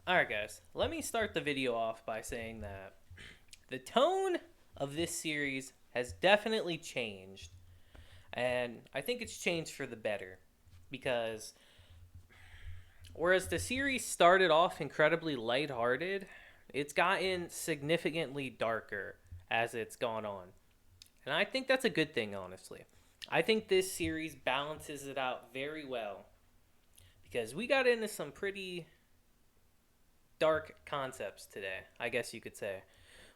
Alright, guys, let me start the video off by saying that the tone of this series has definitely changed. And I think it's changed for the better. Because whereas the series started off incredibly lighthearted, it's gotten significantly darker as it's gone on. And I think that's a good thing, honestly. I think this series balances it out very well. Because we got into some pretty dark concepts today, I guess you could say,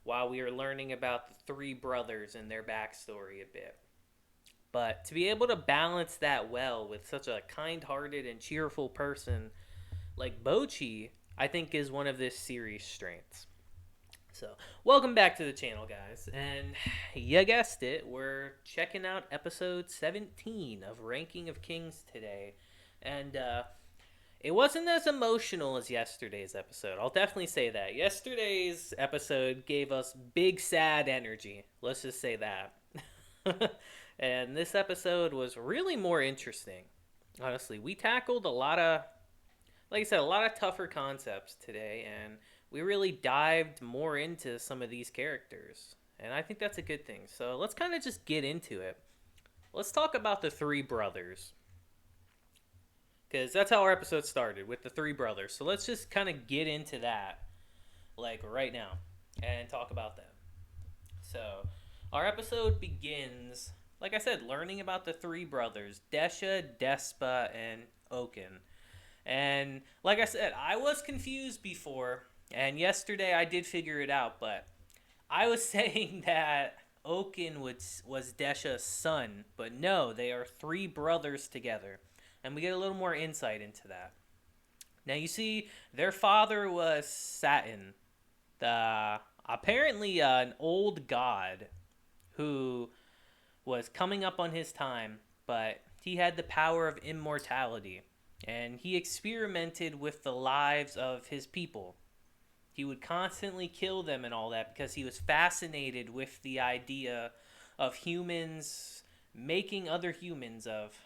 while we were learning about the three brothers and their backstory a bit. But to be able to balance that well with such a kind hearted and cheerful person like Bojji, I think is one of this series' strengths. So, welcome back to the channel, guys. And you guessed it, we're checking out episode 17 of Ranking of Kings today. And it wasn't as emotional as yesterday's episode. I'll definitely say that. Yesterday's episode gave us big sad energy. Let's just say that. And this episode was really more interesting. Honestly, we tackled a lot of, like I said, a lot of tougher concepts today, and we really dived more into some of these characters. And I think that's a good thing. So let's kind of just get into it. Let's talk about the three brothers. Because that's how our episode started, with the three brothers. So let's just kind of get into that, like, right now, and talk about them. So, our episode begins, like I said, learning about the three brothers, Desha, Despa, and OUKEN. And, like I said, I was confused before, and yesterday I did figure it out, but I was saying that OUKEN was Desha's son, but no, they are three brothers together. And we get a little more insight into that. Now, you see, their father was Satun, apparently an old god who was coming up on his time, but he had the power of immortality, and he experimented with the lives of his people. He would constantly kill them and all that because he was fascinated with the idea of humans making other humans, of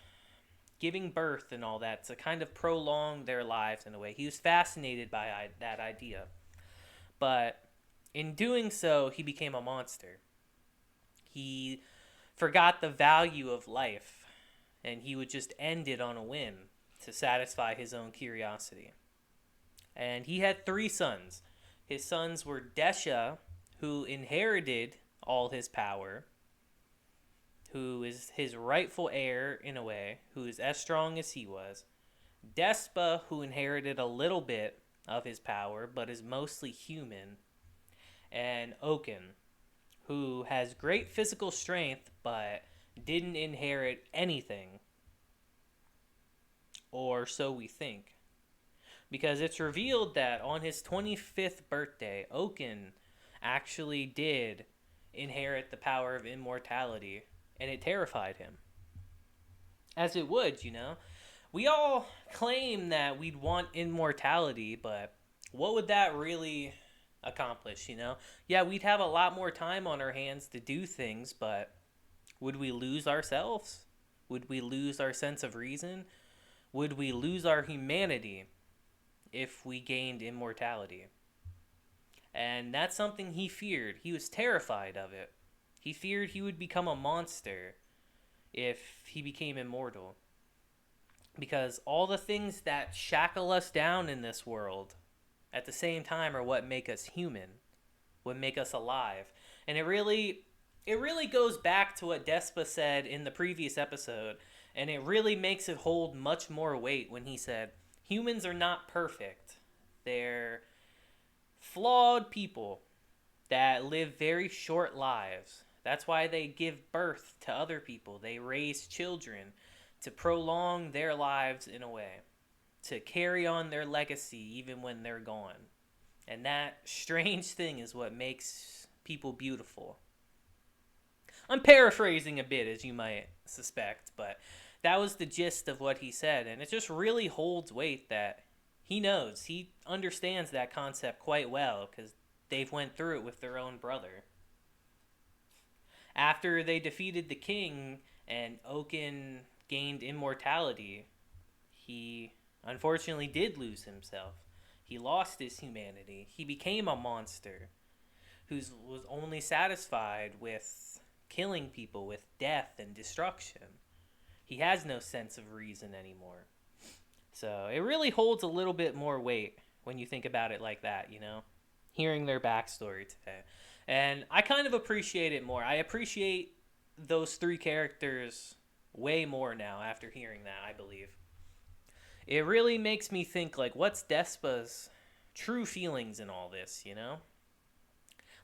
giving birth and all that, to kind of prolong their lives in a way. He was fascinated by that idea. But in doing so, he became a monster. He forgot the value of life, and he would just end it on a whim to satisfy his own curiosity. And he had three sons. His sons were Desha, who inherited all his power, who is his rightful heir in a way, who is as strong as he was. Despa, who inherited a little bit of his power, but is mostly human. And OUKEN, who has great physical strength, but didn't inherit anything. Or so we think. Because it's revealed that on his 25th birthday, OUKEN actually did inherit the power of immortality, and it terrified him. As it would, you know. We all claim that we'd want immortality, but what would that really accomplish, you know? Yeah, we'd have a lot more time on our hands to do things, but would we lose ourselves? Would we lose our sense of reason? Would we lose our humanity if we gained immortality? And that's something he feared. He was terrified of it. He feared he would become a monster if he became immortal. Because all the things that shackle us down in this world at the same time are what make us human, what make us alive. And it really goes back to what Despa said in the previous episode, and it really makes it hold much more weight when he said, humans are not perfect. They're flawed people that live very short lives. That's why they give birth to other people. They raise children to prolong their lives in a way, to carry on their legacy even when they're gone. And that strange thing is what makes people beautiful. I'm paraphrasing a bit, as you might suspect, but that was the gist of what he said, and it just really holds weight that he knows. He understands that concept quite well because they've went through it with their own brother. After they defeated the king and OUKEN gained immortality, he unfortunately did lose himself. He lost his humanity. He became a monster who was only satisfied with killing people, with death and destruction. He has no sense of reason anymore. So it really holds a little bit more weight when you think about it like that, you know? Hearing their backstory today. And I kind of appreciate it more. I appreciate those three characters way more now after hearing that, I believe. It really makes me think, like, what's Despa's true feelings in all this, you know?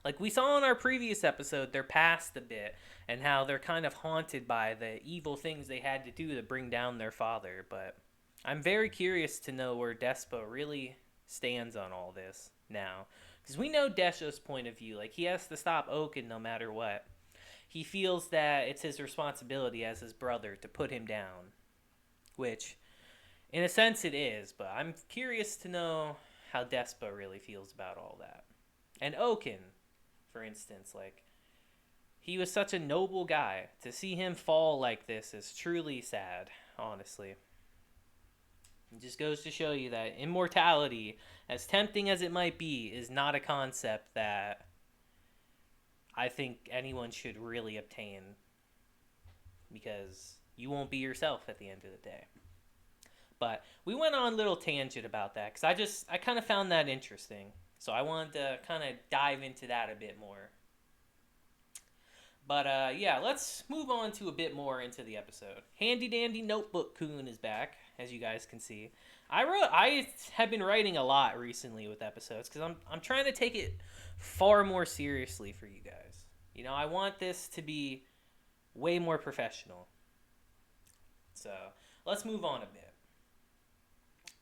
Like we saw in our previous episode, they're past a bit and how they're kind of haunted by the evil things they had to do to bring down their father. But I'm very curious to know where Despa really stands on all this now. Because we know Desha's point of view. Like, he has to stop Oaken no matter what. He feels that it's his responsibility as his brother to put him down. Which, in a sense, it is. But I'm curious to know how Despa really feels about all that. And Oaken, for instance, like, he was such a noble guy. To see him fall like this is truly sad, honestly. It just goes to show you that immortality, as tempting as it might be, is not a concept that I think anyone should really obtain, because you won't be yourself at the end of the day. But we went on a little tangent about that because I kind of found that interesting. So I wanted to kind of dive into that a bit more. But yeah, let's move on to a bit more into the episode. Handy Dandy Notebook Coon is back, as you guys can see. I have been writing a lot recently with episodes because I'm trying to take it far more seriously for you guys. You know, I want this to be way more professional. So let's move on a bit.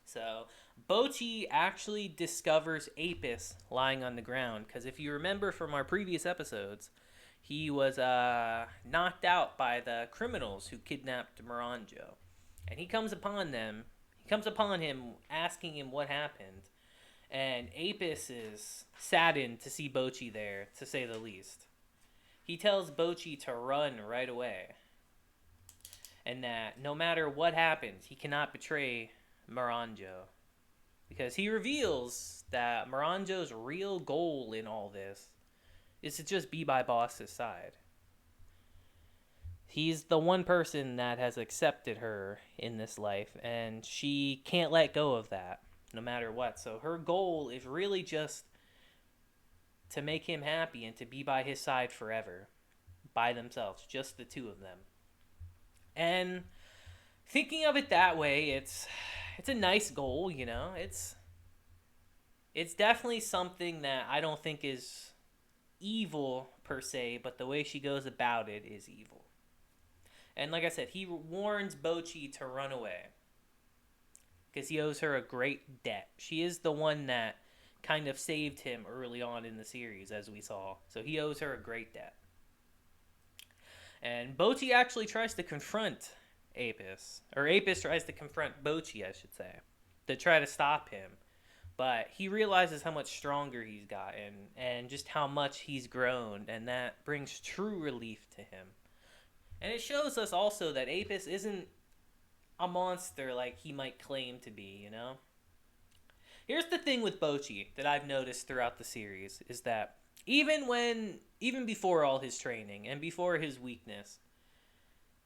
So Bojji actually discovers Apis lying on the ground because if you remember from our previous episodes, he was knocked out by the criminals who kidnapped Miranjo. And he comes upon him asking him what happened. And Apis is saddened to see Bojji there, to say the least. He tells Bojji to run right away. And that no matter what happens, he cannot betray Miranjo. Because he reveals that Miranjo's real goal in all this is to just be by Boss's side. He's the one person that has accepted her in this life, and she can't let go of that, no matter what. So her goal is really just to make him happy and to be by his side forever, by themselves, just the two of them. And thinking of it that way, it's a nice goal, you know. It's definitely something that I don't think is evil per se, but the way she goes about it is evil. And like I said, he warns Bojji to run away because he owes her a great debt. She is the one that kind of saved him early on in the series, as we saw. So he owes her a great debt. And Bojji actually tries to confront Apis. Or Apis tries to confront Bojji, I should say, to try to stop him. But he realizes how much stronger he's gotten and just how much he's grown. And that brings true relief to him. And it shows us also that Apis isn't a monster like he might claim to be, you know? Here's the thing with Bojji that I've noticed throughout the series is that even before all his training and before his weakness,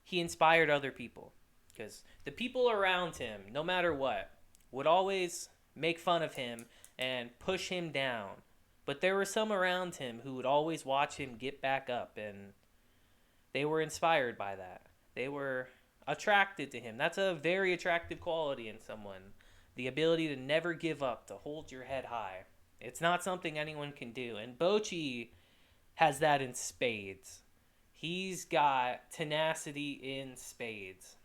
he inspired other people. Because the people around him, no matter what, would always make fun of him and push him down. But there were some around him who would always watch him get back up, and they were inspired by that. They were attracted to him. That's a very attractive quality in someone. The ability to never give up, to hold your head high. It's not something anyone can do. And Bojji has that in spades. He's got tenacity in spades.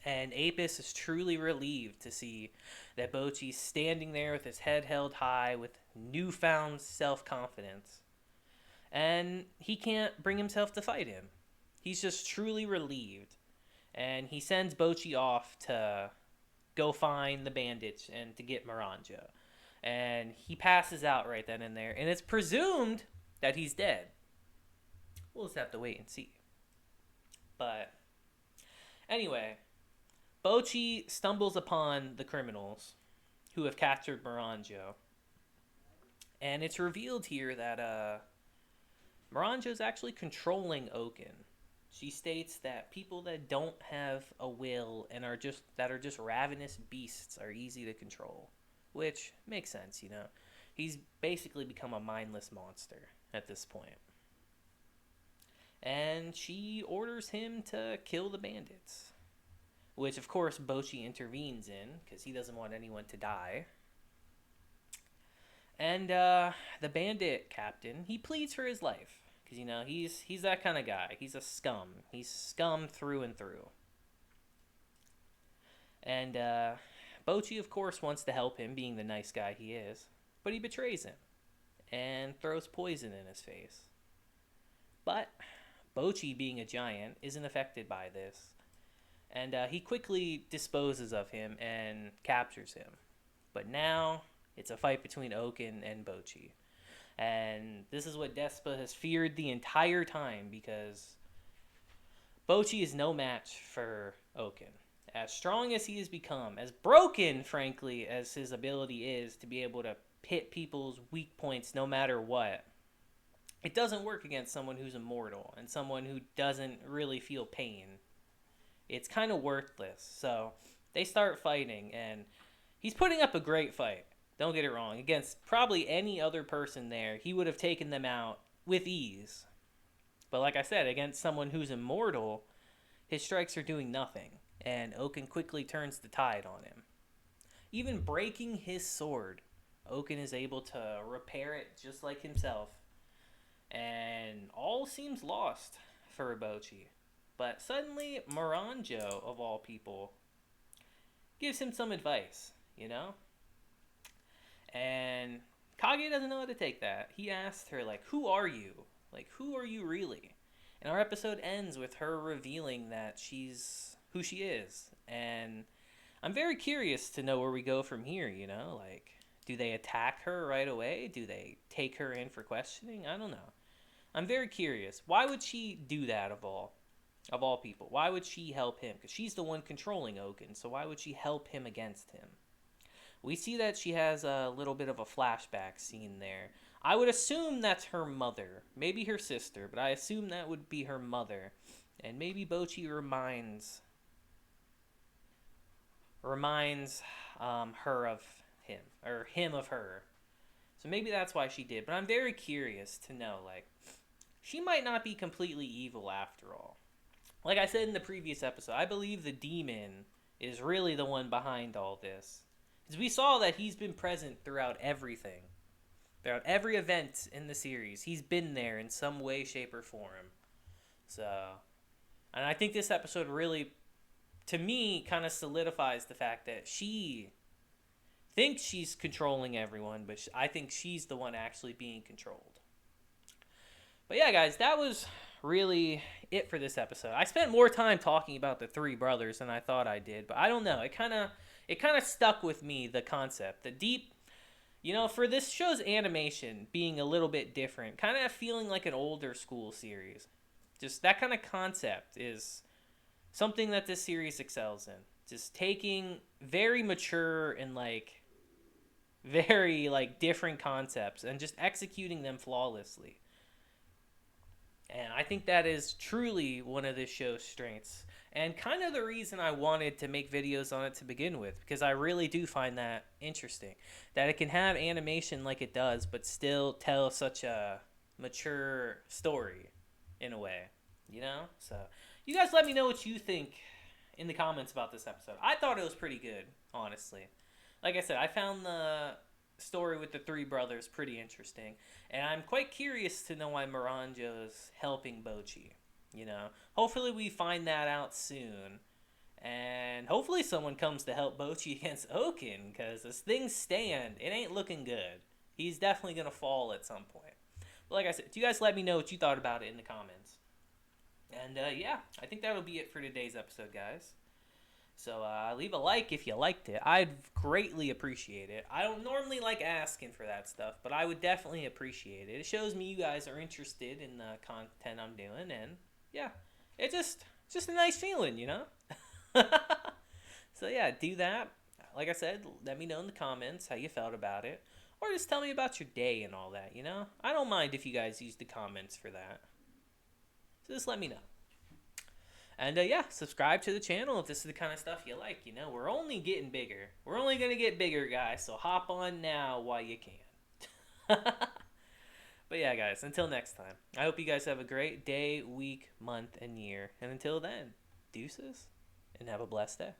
And Apis is truly relieved to see that Bojji's standing there with his head held high with newfound self-confidence. And he can't bring himself to fight him. He's just truly relieved. And he sends Bojji off to go find the bandits and to get Miranjo. And he passes out right then and there. And it's presumed that he's dead. We'll just have to wait and see. But anyway, Bojji stumbles upon the criminals. who have captured Miranjo. And it's revealed here that Miranjo is actually controlling Oaken. She states that people that don't have a will and are just ravenous beasts are easy to control, which makes sense, you know. He's basically become a mindless monster at this point. And she orders him to kill the bandits, which of course Bojji intervenes in because he doesn't want anyone to die. And the bandit captain, he pleads for his life because, you know, he's that kind of guy. He's a scum. He's scum through and through. And Bojji, of course, wants to help him, being the nice guy he is, but he betrays him and throws poison in his face. But Bojji, being a giant, isn't affected by this, and he quickly disposes of him and captures him. But now it's a fight between Oaken and Bojji. And this is what Despa has feared the entire time, because Bojji is no match for Oaken. As strong as he has become, as broken, frankly, as his ability is to be able to hit people's weak points no matter what, it doesn't work against someone who's immortal and someone who doesn't really feel pain. It's kind of worthless. So they start fighting, and he's putting up a great fight. Don't get it wrong. Against probably any other person there, he would have taken them out with ease. But like I said, against someone who's immortal, his strikes are doing nothing, and Oaken quickly turns the tide on him. Even breaking his sword, Oaken is able to repair it just like himself. And all seems lost for Bojji. But suddenly, Miranjo, of all people, gives him some advice, you know? And Kage doesn't know how to take that. He asks her, like, who are you? Like, who are you really? And our episode ends with her revealing that she's who she is. And I'm very curious to know where we go from here, you know? Like, do they attack her right away? Do they take her in for questioning? I don't know. I'm very curious. Why would she do that of all people? Why would she help him? Because she's the one controlling Oaken, so why would she help him against him? We see that she has a little bit of a flashback scene there. I would assume that's her mother. Maybe her sister, but I assume that would be her mother. And maybe Bojji reminds her of him, or him of her. So maybe that's why she did. But I'm very curious to know, like, she might not be completely evil after all. Like I said in the previous episode, I believe the demon is really the one behind all this. Because we saw that he's been present throughout everything. Throughout every event in the series. He's been there in some way, shape, or form. So, and I think this episode really, to me, kind of solidifies the fact that she thinks she's controlling everyone, but I think she's the one actually being controlled. But yeah, guys, that was really it for this episode. I spent more time talking about the three brothers than I thought I did, but I don't know. It kind of stuck with me, the concept. The deep, you know, for this show's animation being a little bit different, kind of feeling like an older school series. Just that kind of concept is something that this series excels in. Just taking very mature and very different concepts and just executing them flawlessly. And I think that is truly one of this show's strengths. And kind of the reason I wanted to make videos on it to begin with. Because I really do find that interesting. That it can have animation like it does, but still tell such a mature story in a way. You know? So, you guys let me know what you think in the comments about this episode. I thought it was pretty good, honestly. Like I said, I found the story with the three brothers pretty interesting, and I'm quite curious to know why Miranjo's helping Bojji. You know, hopefully we find that out soon, and hopefully someone comes to help Bojji against Oaken, because as things stand, it ain't looking good. He's definitely gonna fall at some point. But like I said, you guys let me know what you thought about it in the comments. And yeah, I think that'll be it for today's episode, guys. So leave a like if you liked it. I'd greatly appreciate it. I don't normally like asking for that stuff, but I would definitely appreciate it. It shows me you guys are interested in the content I'm doing, and yeah, it's just a nice feeling, you know? So yeah, do that. like I said, let me know in the comments how you felt about it. Or just tell me about your day and all that, you know? I don't mind if you guys use the comments for that. So just let me know. And yeah, subscribe to the channel if this is the kind of stuff you like. You know, we're only getting bigger. We're only going to get bigger, guys. So hop on now while you can. But yeah, guys, until next time. I hope you guys have a great day, week, month, and year. And until then, deuces, and have a blessed day.